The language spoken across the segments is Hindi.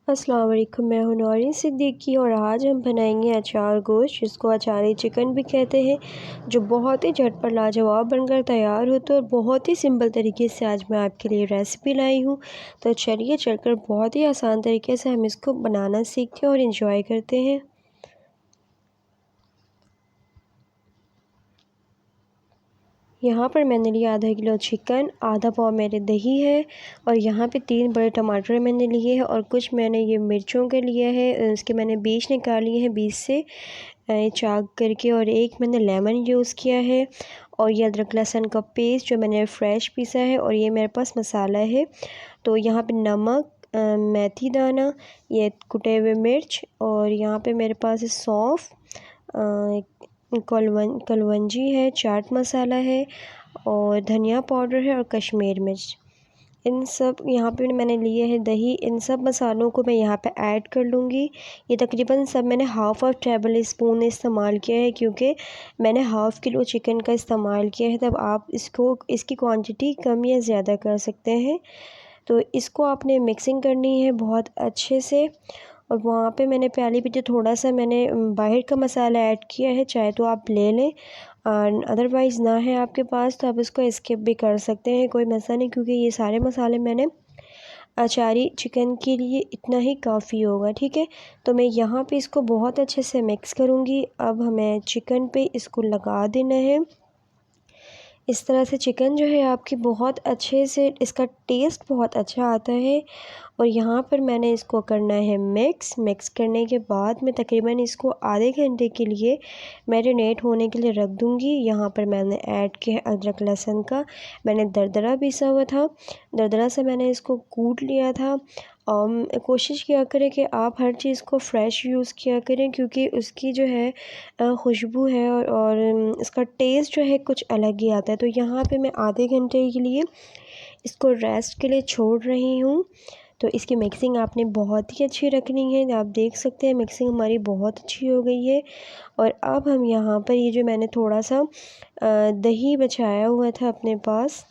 अस्सलाम वालेकुम, मैं हूं नौरीन सिद्दीकी और आज हम बनाएंगे अचार गोश्त, जिसको अचारी चिकन भी कहते हैं, जो बहुत ही झटपट लाजवाब बनकर तैयार होता है और बहुत ही सिंपल तरीके से आज मैं आपके लिए रेसिपी लाई हूं। तो चलिए चलकर बहुत ही आसान तरीके से हम इसको बनाना सीखते हैं और इंजॉय करते हैं। यहाँ पर मैंने लिया आधा किलो चिकन, आधा पाव मेरे दही है और यहाँ पे 3 बड़े टमाटर मैंने लिए हैं और कुछ मैंने ये मिर्चों के लिए है, इसके मैंने बीज निकाल लिए हैं बीज से चाक करके, और एक मैंने लेमन यूज़ किया है और ये अदरक लहसुन का पेस्ट जो मैंने फ्रेश पीसा है, और ये मेरे पास मसाला है। तो यहाँ पे नमक, मेथी दाना, ये कुटे हुए मिर्च, और यहाँ पे मेरे पास है सौंफ, कलवंजी है, चाट मसाला है और धनिया पाउडर है और कश्मीर मिर्च। इन सब यहाँ पे मैंने लिए हैं दही। इन सब मसालों को मैं यहाँ पे ऐड कर लूँगी। ये तकरीबन सब मैंने हाफ़ टेबल स्पून इस्तेमाल किया है, क्योंकि मैंने हाफ़ किलो चिकन का इस्तेमाल किया है। तब आप इसकी क्वांटिटी कम या ज़्यादा कर सकते हैं। तो इसको आपने मिक्सिंग करनी है बहुत अच्छे से। और वहाँ पे मैंने प्याली पे जो थोड़ा सा मैंने बाहर का मसाला ऐड किया है, चाहे तो आप ले लें, अदरवाइज़ ना है आपके पास तो आप इसको स्किप भी कर सकते हैं, कोई मसला नहीं, क्योंकि ये सारे मसाले मैंने अचारी चिकन के लिए इतना ही काफ़ी होगा। ठीक है, तो मैं यहाँ पे इसको बहुत अच्छे से मिक्स करूँगी। अब हमें चिकन पे इसको लगा देना है। इस तरह से चिकन जो है आपकी बहुत अच्छे से, इसका टेस्ट बहुत अच्छा आता है। और यहाँ पर मैंने इसको करना है मिक्स करने के बाद मैं तकरीबन इसको आधे घंटे के लिए मैरिनेट होने के लिए रख दूँगी। यहाँ पर मैंने ऐड किया है अदरक लहसुन का, मैंने दरदरा पीसा हुआ था, दरदरा से मैंने इसको कूट लिया था। कोशिश किया करें कि आप हर चीज़ को फ़्रेश यूज़ किया करें, क्योंकि उसकी जो है खुशबू है और इसका टेस्ट जो है कुछ अलग ही आता है। तो यहाँ पे मैं आधे घंटे के लिए इसको रेस्ट के लिए छोड़ रही हूँ। तो इसकी मिक्सिंग आपने बहुत ही अच्छी रखनी है। आप देख सकते हैं मिक्सिंग हमारी बहुत अच्छी हो गई है। और अब हम यहाँ पर ये जो मैंने थोड़ा सा दही बचाया हुआ था अपने पास,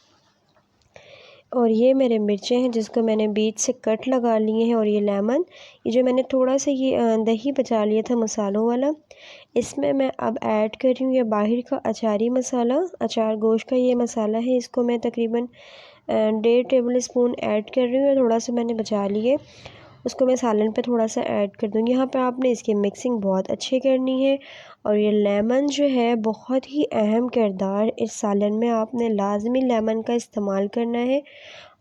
और ये मेरे मिर्चें हैं जिसको मैंने बीच से कट लगा लिए हैं, और ये लेमन, ये जो मैंने थोड़ा सा ये दही बचा लिया था मसालों वाला, इसमें मैं अब ऐड कर रही हूँ ये बाहर का अचारी मसाला, अचार गोश्त का ये मसाला है। इसको मैं तकरीबन 1.5 टेबल स्पून ऐड कर रही हूँ। थोड़ा सा मैंने बचा लिए, उसको मैं सालन पे थोड़ा सा ऐड कर दूँगी। यहाँ पे आपने इसकी मिक्सिंग बहुत अच्छी करनी है। और ये लेमन जो है बहुत ही अहम किरदार इस सालन में, आपने लाजमी लेमन का इस्तेमाल करना है।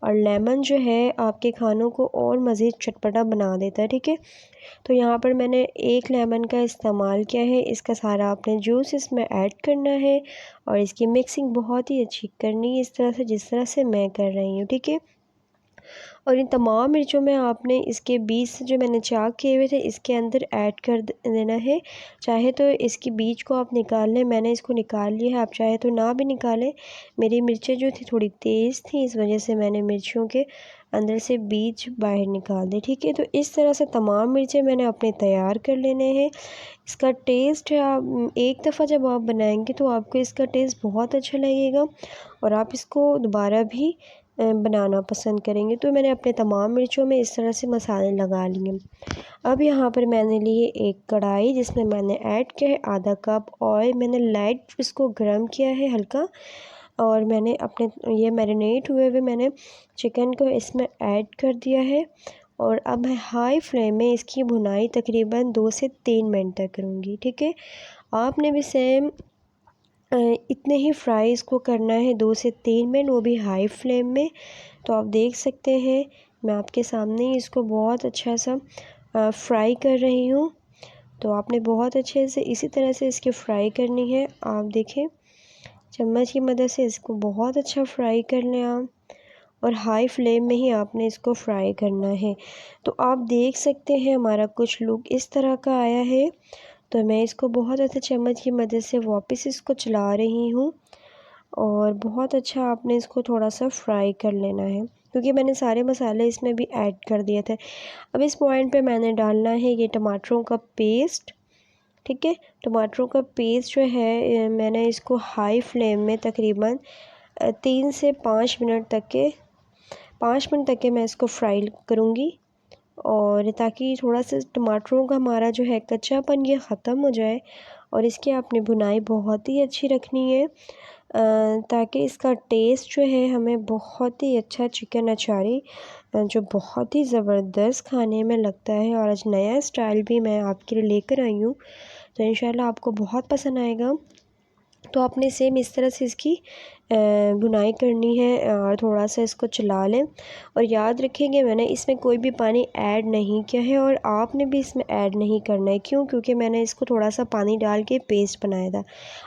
और लेमन जो है आपके खानों को और मज़ीद चटपटा बना देता है। ठीक है, तो यहाँ पर मैंने 1 लेमन का इस्तेमाल किया है। इसका सारा आपने जूस इसमें ऐड करना है और इसकी मिक्सिंग बहुत ही अच्छी करनी है, इस तरह से जिस तरह से मैं कर रही हूँ। ठीक है, और इन तमाम मिर्चों में आपने इसके बीज से जो मैंने चाक किए हुए थे इसके अंदर ऐड कर देना है। चाहे तो इसकी बीज को आप निकाल लें, मैंने इसको निकाल लिया है, आप चाहे तो ना भी निकालें। मेरी मिर्चें जो थी थोड़ी तेज़ थी, इस वजह से मैंने मिर्चियों के अंदर से बीज बाहर निकाल दे। ठीक है, तो इस तरह से तमाम मिर्चें मैंने अपने तैयार कर लेने हैं। इसका टेस्ट है, आप एक दफ़ा जब आप बनाएंगे तो आपको इसका टेस्ट बहुत अच्छा लगेगा और आप इसको दोबारा भी बनाना पसंद करेंगे। तो मैंने अपने तमाम मिर्चों में इस तरह से मसाले लगा लिए। अब यहाँ पर मैंने लिए एक कढ़ाई, जिसमें मैंने ऐड किया है आधा कप ऑयल। मैंने लाइट इसको गर्म किया है हल्का, और मैंने अपने ये मैरिनेट हुए हुए मैंने चिकन को इसमें ऐड कर दिया है। और अब मैं हाई फ्लेम में इसकी भुनाई तकरीबन 2 से 3 मिनट तक करूँगी। ठीक है, आपने भी सेम इतने ही फ्राई इसको करना है 2 से 3 मिनट, वो भी हाई फ्लेम में। तो आप देख सकते हैं मैं आपके सामने ही इसको बहुत अच्छा सा फ्राई कर रही हूँ। तो आपने बहुत अच्छे से इसी तरह से इसकी फ़्राई करनी है। आप देखें चम्मच की मदद से इसको बहुत अच्छा फ्राई कर लें आप, और हाई फ्लेम में ही आपने इसको फ्राई करना है। तो आप देख सकते हैं हमारा कुछ लुक इस तरह का आया है। तो मैं इसको बहुत अच्छे चम्मच की मदद से वापस इसको चला रही हूँ, और बहुत अच्छा आपने इसको थोड़ा सा फ्राई कर लेना है, क्योंकि मैंने सारे मसाले इसमें भी ऐड कर दिए थे। अब इस पॉइंट पे मैंने डालना है ये टमाटरों का पेस्ट। ठीक है, टमाटरों का पेस्ट जो है मैंने इसको हाई फ्लेम में तकरीबन 3 से 5 मिनट तक के 5 मिनट तक के मैं इसको फ्राई करूँगी। और ताकि थोड़ा सा टमाटरों का हमारा जो है कच्चापन ये ख़त्म हो जाए। और इसकी आपने भुनाई बहुत ही अच्छी रखनी है ताकि इसका टेस्ट जो है हमें बहुत ही अच्छा चिकन अचारी जो बहुत ही ज़बरदस्त खाने में लगता है। और आज नया स्टाइल भी मैं आपके लिए लेकर आई हूँ, तो इंशाल्लाह आपको बहुत पसंद आएगा। तो आपने सेम इस तरह से इसकी भुनाई करनी है और थोड़ा सा इसको चला लें। और याद रखेंगे मैंने इसमें कोई भी पानी ऐड नहीं किया है और आपने भी इसमें ऐड नहीं करना है। क्यों? क्योंकि मैंने इसको थोड़ा सा पानी डाल के पेस्ट बनाया था।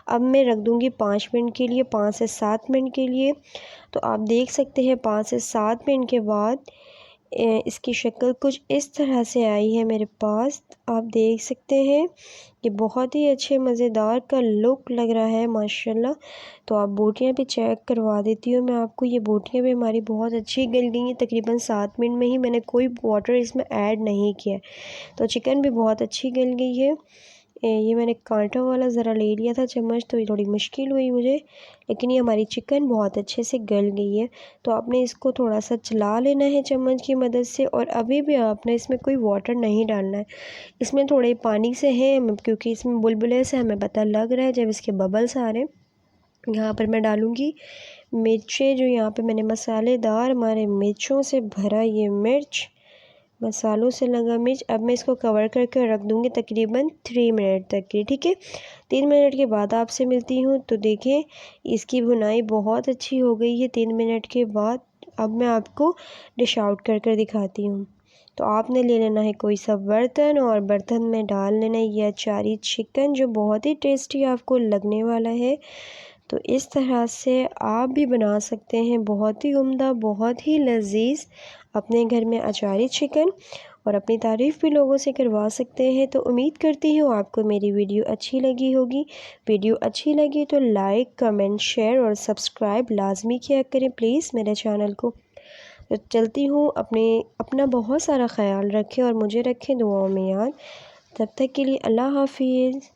अब मैं रख दूँगी 5 मिनट के लिए, 5 से 7 मिनट के लिए। तो आप देख सकते हैं 5 से 7 मिनट के बाद इसकी शक्ल कुछ इस तरह से आई है मेरे पास। आप देख सकते हैं कि बहुत ही अच्छे मज़ेदार का लुक लग रहा है माशाल्लाह। तो आप बोटियाँ भी चेक करवा देती हूँ मैं आपको। ये बोटियाँ भी हमारी बहुत अच्छी गल गई हैं, तकरीबन 7 मिनट में ही। मैंने कोई वाटर इसमें ऐड नहीं किया, तो चिकन भी बहुत अच्छी गल गई है। ये मैंने कांटा वाला ज़रा ले लिया था चम्मच, तो ये थोड़ी मुश्किल हुई मुझे, लेकिन ये हमारी चिकन बहुत अच्छे से गल गई है। तो आपने इसको थोड़ा सा चला लेना है चम्मच की मदद से। और अभी भी आपने इसमें कोई वाटर नहीं डालना है, इसमें थोड़े पानी से है क्योंकि इसमें बुलबुले से हमें पता लग रहा है जब इसके बबल्स आ रहे हैं। यहाँ पर मैं डालूँगी मिर्चें, जो यहाँ पे मैंने मसालेदार हमारे मिर्चों से भरा ये मिर्च, मसालों से लगा मिर्च। अब मैं इसको कवर करके रख दूँगी तकरीबन 3 मिनट तक के, ठीक है। 3 मिनट के बाद आपसे मिलती हूँ। तो देखें इसकी भुनाई बहुत अच्छी हो गई है 3 मिनट के बाद। अब मैं आपको डिश आउट कर दिखाती हूँ। तो आपने ले लेना है कोई सा बर्तन और बर्तन में डाल लेना है ये अचारी चिकन, जो बहुत ही टेस्टी आपको लगने वाला है। तो इस तरह से आप भी बना सकते हैं बहुत ही उम्दा, बहुत ही लजीज अपने घर में अचारी चिकन, और अपनी तारीफ़ भी लोगों से करवा सकते हैं। तो उम्मीद करती हूँ आपको मेरी वीडियो अच्छी लगी होगी। वीडियो अच्छी लगी तो लाइक, कमेंट, शेयर और सब्सक्राइब लाजमी किया करें प्लीज़ मेरे चैनल को। तो चलती हूँ, अपना बहुत सारा ख्याल रखें और मुझे रखें दुआओं में याद। तब तक के लिए अल्लाह हाफिज़।